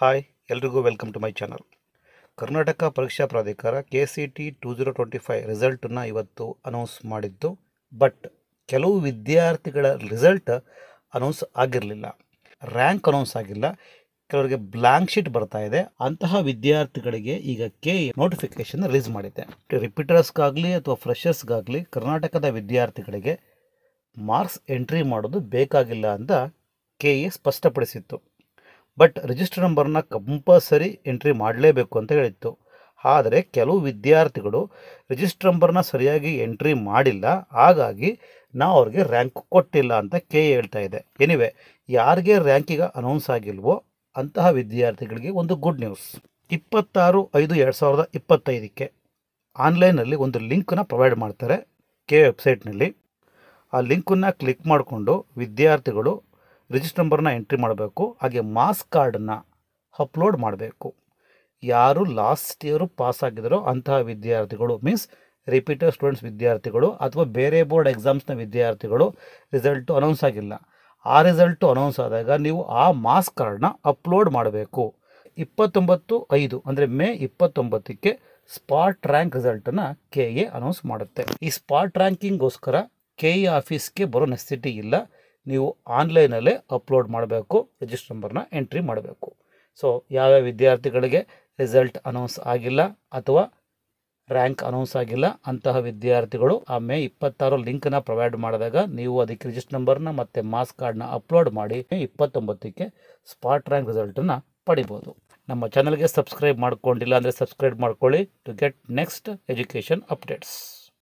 Hi ಎಲ್ರಿಗೂ welcome to my channel. Karnataka ಪರೀಕ್ಷಾ ಪ್ರಾಧಿಕಾರ KCET 2025 ರಿಸಲ್ಟನ್ನು ಇವತ್ತು ಅನೌನ್ಸ್ ಮಾಡಿದ್ದು. ಬಟ್ ಕೆಲವು ವಿದ್ಯಾರ್ಥಿಗಳ ರಿಸಲ್ಟ್ ಅನೌನ್ಸ್ ಆಗಿರಲಿಲ್ಲ, ರ್ಯಾಂಕ್ ಅನೌನ್ಸ್ ಆಗಿಲ್ಲ, ಕೆಲವರಿಗೆ ಬ್ಲ್ಯಾಂಕ್ ಶೀಟ್ ಬರ್ತಾ ಇದೆ. ಅಂತಹ ವಿದ್ಯಾರ್ಥಿಗಳಿಗೆ ಈಗ ನೋಟಿಫಿಕೇಶನ್ ರಿಲೀಸ್ ಮಾಡಿದೆ. ರಿಪೀಟರ್ಸ್ಗಾಗಲಿ ಅಥವಾ ಫ್ರೆಷರ್ಸ್ಗಾಗಲಿ ಕರ್ನಾಟಕದ ವಿದ್ಯಾರ್ಥಿಗಳಿಗೆ ಮಾರ್ಕ್ಸ್ ಎಂಟ್ರಿ ಮಾಡೋದು ಬೇಕಾಗಿಲ್ಲ ಅಂತ KE ಸ್ಪಷ್ಟಪಡಿಸಿತ್ತು. ಬಟ್ ರಿಜಿಸ್ಟರ್ ನಂಬರ್ನ ಕಂಪಲ್ಸರಿ ಎಂಟ್ರಿ ಮಾಡಲೇಬೇಕು ಅಂತ ಹೇಳಿತ್ತು. ಆದರೆ ಕೆಲವು ವಿದ್ಯಾರ್ಥಿಗಳು ರಿಜಿಸ್ಟರ್ ನಂಬರ್ನ ಸರಿಯಾಗಿ ಎಂಟ್ರಿ ಮಾಡಿಲ್ಲ, ಹಾಗಾಗಿ ನಾವು ಅವ್ರಿಗೆ ರ್ಯಾಂಕ್ ಕೊಟ್ಟಿಲ್ಲ ಅಂತ KE ಹೇಳ್ತಾ ಇದೆ. ಎನಿವೆ, ಯಾರಿಗೆ ರ್ಯಾಂಕ್ ಈಗ ಅನೌನ್ಸ್ ಆಗಿಲ್ವೋ ಅಂತಹ ವಿದ್ಯಾರ್ಥಿಗಳಿಗೆ ಒಂದು ಗುಡ್ ನ್ಯೂಸ್. 26/5/2025ಕ್ಕೆ ಆನ್ಲೈನಲ್ಲಿ ಒಂದು ಲಿಂಕನ್ನು ಪ್ರೊವೈಡ್ ಮಾಡ್ತಾರೆ KE ವೆಬ್ಸೈಟ್ನಲ್ಲಿ. ಆ ಲಿಂಕನ್ನು ಕ್ಲಿಕ್ ಮಾಡಿಕೊಂಡು ವಿದ್ಯಾರ್ಥಿಗಳು ರಿಜಿಸ್ಟರ್ ನಂಬರ್ನ ಎಂಟ್ರಿ ಮಾಡಬೇಕು. ಹಾಗೆ ಮಾರ್ಕ್ಸ್ ಕಾರ್ಡನ್ನು ಅಪ್ಲೋಡ್ ಮಾಡಬೇಕು. ಯಾರು ಲಾಸ್ಟ್ ಇಯರು ಪಾಸ್ ಆಗಿದ್ದಾರೋ ಅಂತಹ ವಿದ್ಯಾರ್ಥಿಗಳು, ಮೀನ್ಸ್ ರಿಪೀಟರ್ ಸ್ಟೂಡೆಂಟ್ಸ್ ವಿದ್ಯಾರ್ಥಿಗಳು ಅಥವಾ ಬೇರೆ ಬೋರ್ಡ್ ಎಕ್ಸಾಮ್ಸ್ನ ವಿದ್ಯಾರ್ಥಿಗಳು ರಿಸಲ್ಟು ಅನೌನ್ಸ್ ಆಗಿಲ್ಲ. ಆ ರಿಸಲ್ಟು ಅನೌನ್ಸ್ ಆದಾಗ ನೀವು ಆ ಮಾರ್ಕ್ಸ್ ಕಾರ್ಡನ್ನ ಅಪ್ಲೋಡ್ ಮಾಡಬೇಕು. 29/5 ಅಂದರೆ ಮೇ 29ಕ್ಕೆ ಸ್ಪಾಟ್ ರ್ಯಾಂಕ್ ರಿಸಲ್ಟನ್ನು KE ಅನೌನ್ಸ್ ಮಾಡುತ್ತೆ. ಈ ಸ್ಪಾಟ್ ರ್ಯಾಂಕಿಂಗ್ಗೋಸ್ಕರ KE ಆಫೀಸ್ಗೆ ಬರೋ ನೆಸೆಸಿಟಿ ಇಲ್ಲ. ನೀವು ಆನ್ಲೈನಲ್ಲೇ ಅಪ್ಲೋಡ್ ಮಾಡಬೇಕು, ರಿಜಿಸ್ಟರ್ ನಂಬರ್ನ ಎಂಟ್ರಿ ಮಾಡಬೇಕು. ಸೊ ಯಾವ್ಯಾವ ವಿದ್ಯಾರ್ಥಿಗಳಿಗೆ ರಿಸಲ್ಟ್ ಅನೌನ್ಸ್ ಆಗಿಲ್ಲ ಅಥವಾ ರ್ಯಾಂಕ್ ಅನೌನ್ಸ್ ಆಗಿಲ್ಲ ಅಂತಹ ವಿದ್ಯಾರ್ಥಿಗಳು ಆ ಮೇ 26 ಲಿಂಕನ್ನು ಪ್ರೊವೈಡ್ ಮಾಡಿದಾಗ ನೀವು ಅದಕ್ಕೆ ರಿಜಿಸ್ಟರ್ ನಂಬರ್ನ ಮತ್ತು ಮಾರ್ಕ್ಸ್ ಕಾರ್ಡ್ನ ಅಪ್ಲೋಡ್ ಮಾಡಿ ಮೇ 29ಕ್ಕೆ ಸ್ಪಾಟ್ ರ್ಯಾಂಕ್ ರಿಸಲ್ಟನ್ನು ಪಡಿಬೋದು. ನಮ್ಮ ಚಾನಲ್ಗೆ ಸಬ್ಸ್ಕ್ರೈಬ್ ಮಾಡ್ಕೊಂಡಿಲ್ಲ ಅಂದರೆ ಸಬ್ಸ್ಕ್ರೈಬ್ ಮಾಡ್ಕೊಳ್ಳಿ to get next education updates.